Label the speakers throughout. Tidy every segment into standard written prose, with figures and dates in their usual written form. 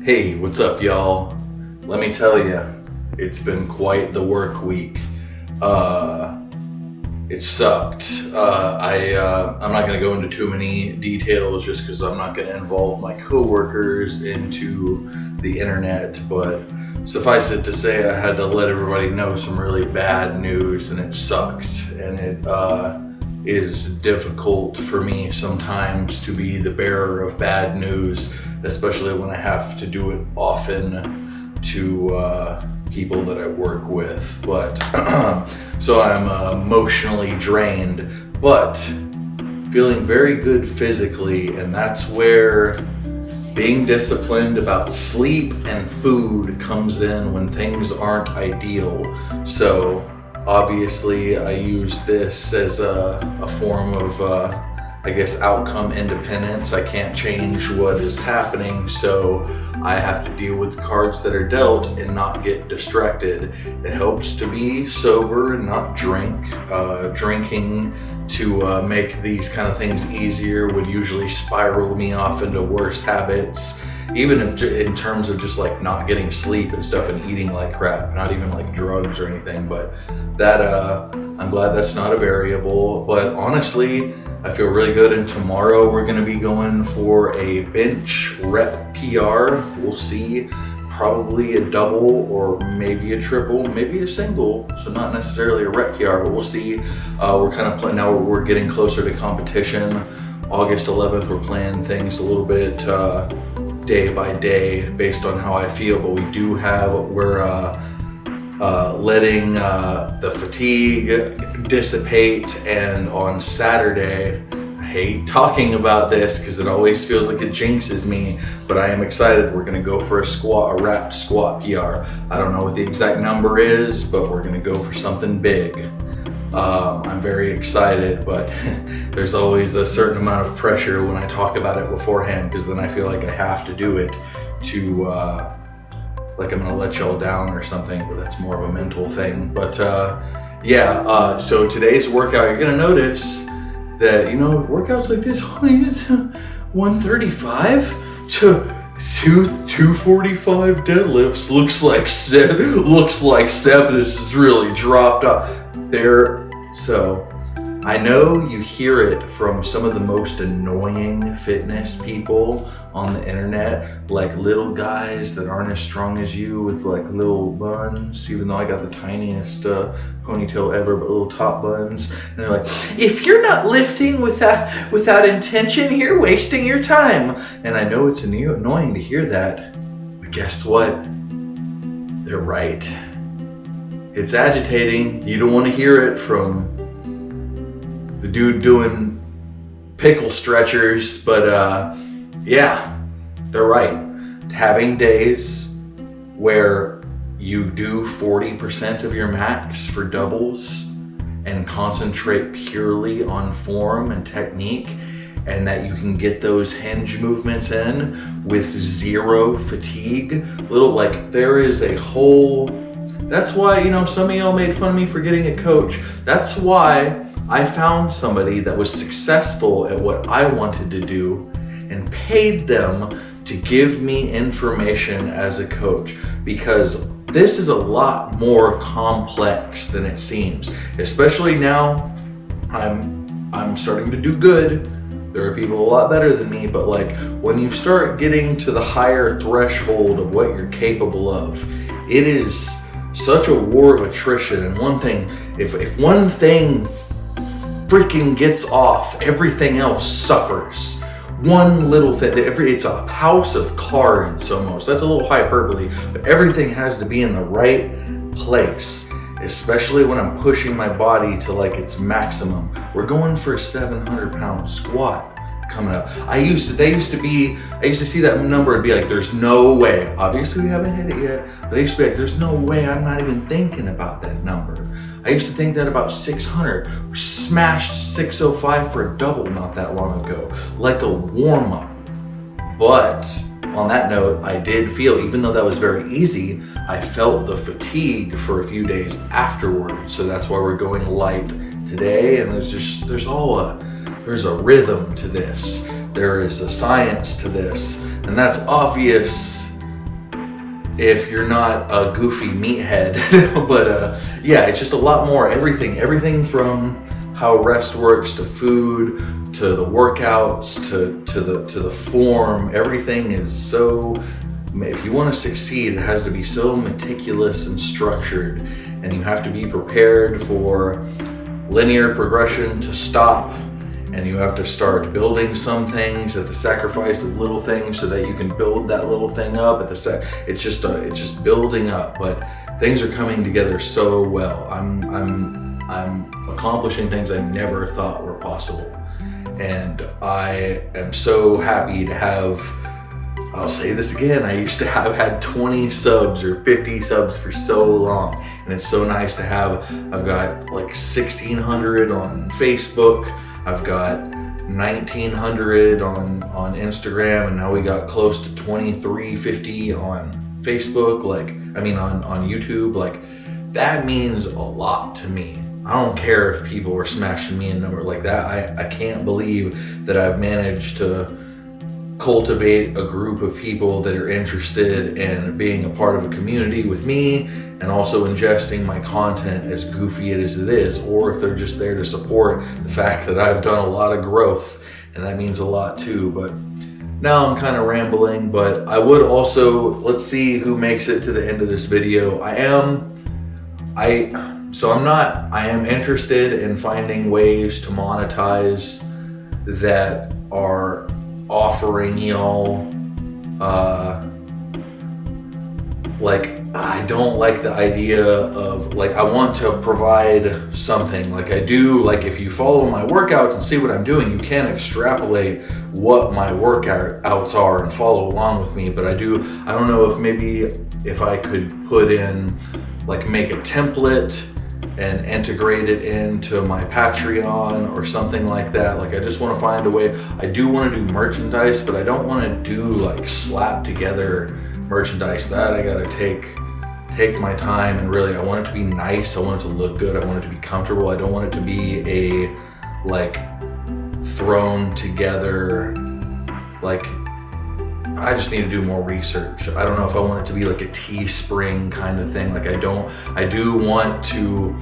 Speaker 1: Hey, what's up, y'all? Let me tell you, it's been quite the work week. It sucked. I'm not going to go into too many details just because I'm not going to involve my coworkers into the internet, but suffice it to say, I had to let everybody know some really bad news, and it sucked. And it is difficult for me sometimes to be the bearer of bad news, especially when I have to do it often to people that I work with. But so I'm emotionally drained, but feeling very good physically, and that's where being disciplined about sleep and food comes in when things aren't ideal. So obviously I use this as a form of outcome independence. I can't change what is happening, so I have to deal with the cards that are dealt and not get distracted. It helps to be sober and not drink. Drinking to make these kind of things easier would usually spiral me off into worse habits, even if in terms of just like not getting sleep and stuff and eating like crap, not even like drugs or anything. But that I'm glad that's not a variable. But honestly, I feel really good, and tomorrow we're gonna be going for a bench rep PR. We'll see, probably a double or maybe a triple, maybe a single, so not necessarily a rep PR, but we'll see. We're kind of playing now, we're getting closer to competition. August 11th, we're playing things a little bit day by day based on how I feel, but we do have, we're letting the fatigue dissipate, and on Saturday, I hate talking about this because it always feels like it jinxes me, but I am excited. We're gonna go for a wrapped squat PR. I don't know what the exact number is, but we're gonna go for something big. I'm very excited, but there's always a certain amount of pressure when I talk about it beforehand, because then I feel like I have to do it to like I'm gonna let y'all down or something, but that's more of a mental thing. But so today's workout, you're gonna notice that, workouts like this, 135 to 245 deadlifts looks like 7. This is really dropped off there. So I know you hear it from some of the most annoying fitness people on the internet, like little guys that aren't as strong as you with like little buns, even though I got the tiniest ponytail ever, but little top buns. And they're like, if you're not lifting without intention, you're wasting your time. And I know it's annoying to hear that, but guess what? They're right. It's agitating. You don't want to hear it from the dude doing pickle stretchers, but yeah, they're right. Having days where you do 40% of your max for doubles and concentrate purely on form and technique, and that you can get those hinge movements in with zero fatigue, there is a whole, that's why, some of y'all made fun of me for getting a coach. That's why I found somebody that was successful at what I wanted to do and paid them to give me information as a coach, because this is a lot more complex than it seems. Especially now, I'm starting to do good. There are people a lot better than me, but like when you start getting to the higher threshold of what you're capable of, it is such a war of attrition. And one thing, if one thing freaking gets off, everything else suffers. One little thing, it's a house of cards almost. That's a little hyperbole, but everything has to be in the right place, especially when I'm pushing my body to like its maximum. We're going for a 700-pound squat coming up. I used to see that number and be like, there's no way. Obviously we haven't hit it yet, but I used to be like, there's no way. I'm not even thinking about that number. I used to think that about 600. We smashed 605 for a double not that long ago, like a warm-up. But on that note, I did feel, even though that was very easy, I felt the fatigue for a few days afterwards. So that's why we're going light today. And there's a rhythm to this. There is a science to this. And that's obvious if you're not a goofy meathead. But yeah, it's just a lot more, everything from how rest works to food, to the workouts, to the form. Everything is so, if you want to succeed, it has to be so meticulous and structured, and you have to be prepared for linear progression to stop, and you have to start building some things at the sacrifice of little things so that you can build that little thing up at the it's just building up. But things are coming together so well. I'm accomplishing things I never thought were possible, and I am so happy to have, I'll say this again, I used to have had 20 subs or 50 subs for so long, and it's so nice to have, I've got like 1,600 on Facebook, I've got 1,900 on Instagram, and now we got close to 2,350 on Facebook, on YouTube. Like, that means a lot to me. I don't care if people are smashing me a number like that. I can't believe that I've managed to cultivate a group of people that are interested in being a part of a community with me, and also ingesting my content, as goofy as it is, or if they're just there to support the fact that I've done a lot of growth, and that means a lot too. But now I'm kind of rambling, but I would also, let's see who makes it to the end of this video. I am interested in finding ways to monetize that are offering y'all, I don't like the idea of, I want to provide something. Like I do, if you follow my workouts and see what I'm doing, you can extrapolate what my workouts are and follow along with me. But I don't know if maybe if I could put in, make a template and integrate it into my Patreon or something like that. I just want to find a way. I do want to do merchandise, but I don't want to do slap together merchandise. That I gotta take my time, and really I want it to be nice. I want it to look good. I want it to be comfortable. I don't want it to be a thrown together, I just need to do more research. I don't know if I want it to be a Teespring kind of thing. I do want to,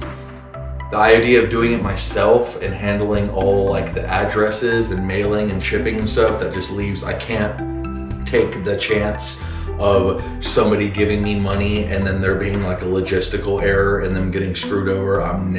Speaker 1: the idea of doing it myself and handling all the addresses and mailing and shipping and stuff, that just leaves, I can't take the chance of somebody giving me money and then there being a logistical error and them getting screwed over. I'm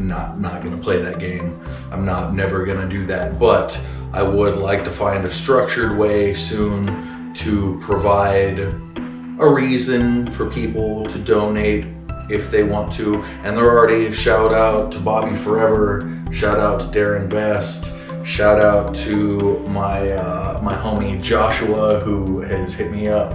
Speaker 1: not gonna play that game. I'm never gonna do that. But I would like to find a structured way soon to provide a reason for people to donate if they want to. And they're already, shout out to Bobby Forever, shout out to Darren Best, shout out to my homie Joshua, who has hit me up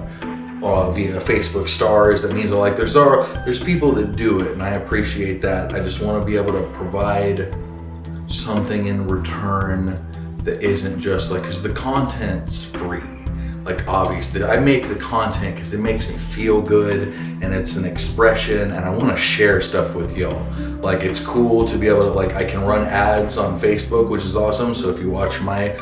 Speaker 1: via Facebook stars. That means there's people that do it, and I appreciate that. I just want to be able to provide something in return that isn't just because the content's free. Obviously I make the content because it makes me feel good, and it's an expression, and I want to share stuff with y'all. It's cool to be able to, I can run ads on Facebook, which is awesome. So if you watch my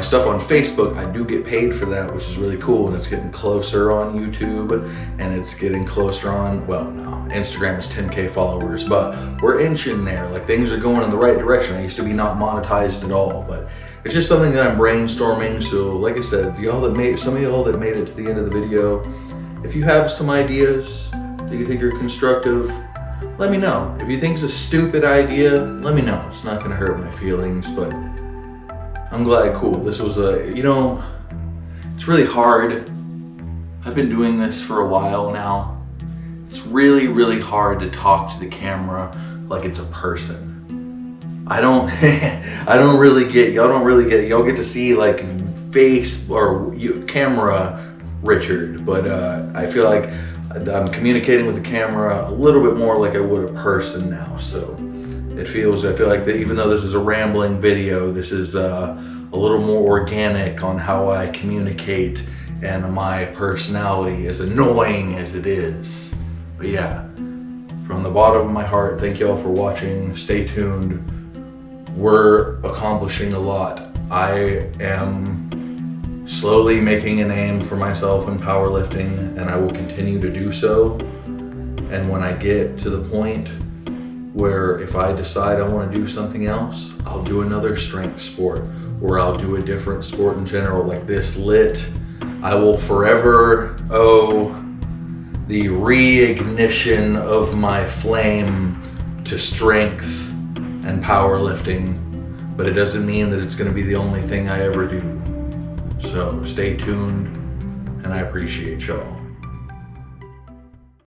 Speaker 1: stuff on Facebook, I do get paid for that, which is really cool. And it's getting closer on YouTube, and it's getting closer on, well, no, Instagram is 10K followers, but we're inching there. Things are going in the right direction. I used to be not monetized at all, but it's just something that I'm brainstorming. So like I said, some of y'all that made it to the end of the video, if you have some ideas that you think are constructive, let me know. If you think it's a stupid idea, let me know. It's not gonna hurt my feelings, but I'm glad. Cool. This was it's really hard. I've been doing this for a while now. It's really, really hard to talk to the camera like it's a person. I don't really get, y'all get to see face or
Speaker 2: camera Richard, but I feel like I'm communicating with the camera a little bit more like I would a person now. So I feel like that even though this is a rambling video, this is a little more organic on how I communicate and my personality, as annoying as it is. But yeah, from the bottom of my heart, thank y'all for watching. Stay tuned. We're accomplishing a lot. I am slowly making a name for myself in powerlifting, and I will continue to do so. And when I get to the point where if I decide I want to do something else, I'll do another strength sport, or I'll do a different sport in general, like this lit. I will forever owe the reignition of my flame to strength and powerlifting, but it doesn't mean that it's going to be the only thing I ever do. So stay tuned, and I appreciate y'all.